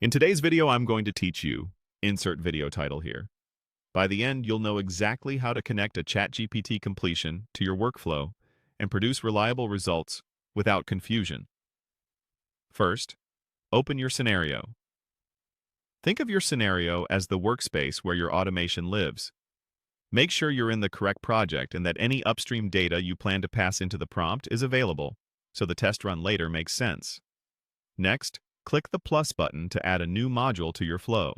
In today's video, I'm going to teach you, insert video title here. By the end, you'll know exactly how to connect a ChatGPT completion to your workflow and produce reliable results without confusion. First, open your scenario. Think of your scenario as the workspace where your automation lives. Make sure you're in the correct project and that any upstream data you plan to pass into the prompt is available, so the test run later makes sense. Next, click the plus button to add a new module to your flow.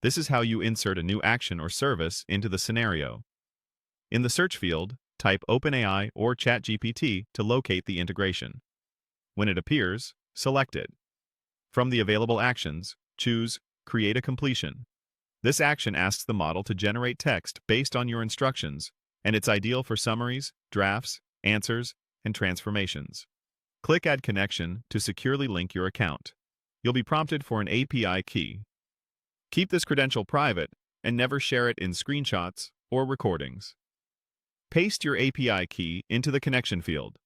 This is how you insert a new action or service into the scenario. In the search field, type OpenAI or ChatGPT to locate the integration. When it appears, select it. From the available actions, choose Create a Completion. This action asks the model to generate text based on your instructions, and it's ideal for summaries, drafts, answers, and transformations. Click Add Connection to securely link your account. You'll be prompted for an API key. Keep this credential private and never share it in screenshots or recordings. Paste your API key into the connection field.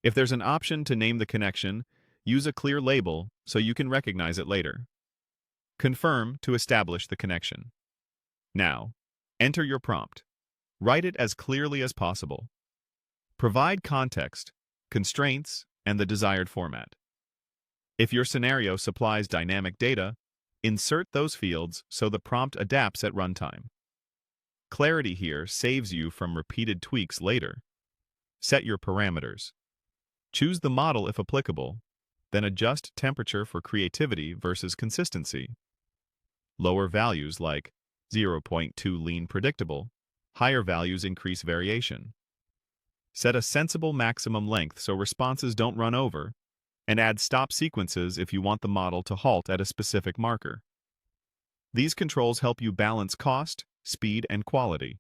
If there's an option to name the connection, use a clear label so you can recognize it later. Confirm to establish the connection. Now, enter your prompt. Write it as clearly as possible. Provide context, constraints, and the desired format. If your scenario supplies dynamic data, insert those fields so the prompt adapts at runtime. Clarity here saves you from repeated tweaks later. Set your parameters. Choose the model if applicable, then adjust temperature for creativity versus consistency. Lower values like 0.2 lean predictable, higher values increase variation. Set a sensible maximum length so responses don't run over, and add stop sequences if you want the model to halt at a specific marker. These controls help you balance cost, speed, and quality.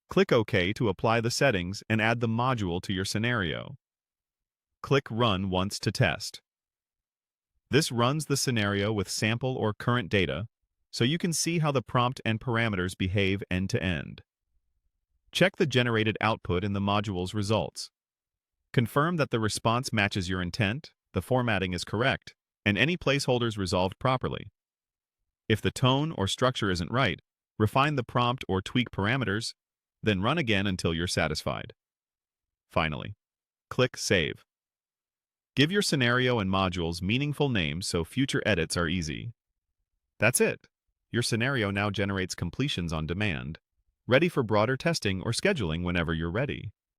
Click OK to apply the settings and add the module to your scenario. Click Run once to test. This runs the scenario with sample or current data, so you can see how the prompt and parameters behave end-to-end. Check the generated output in the module's results. Confirm that the response matches your intent, the formatting is correct, and any placeholders resolved properly. If the tone or structure isn't right, refine the prompt or tweak parameters, then run again until you're satisfied. Finally, click Save. Give your scenario and modules meaningful names so future edits are easy. That's it. Your scenario now generates completions on demand, ready for broader testing or scheduling whenever you're ready.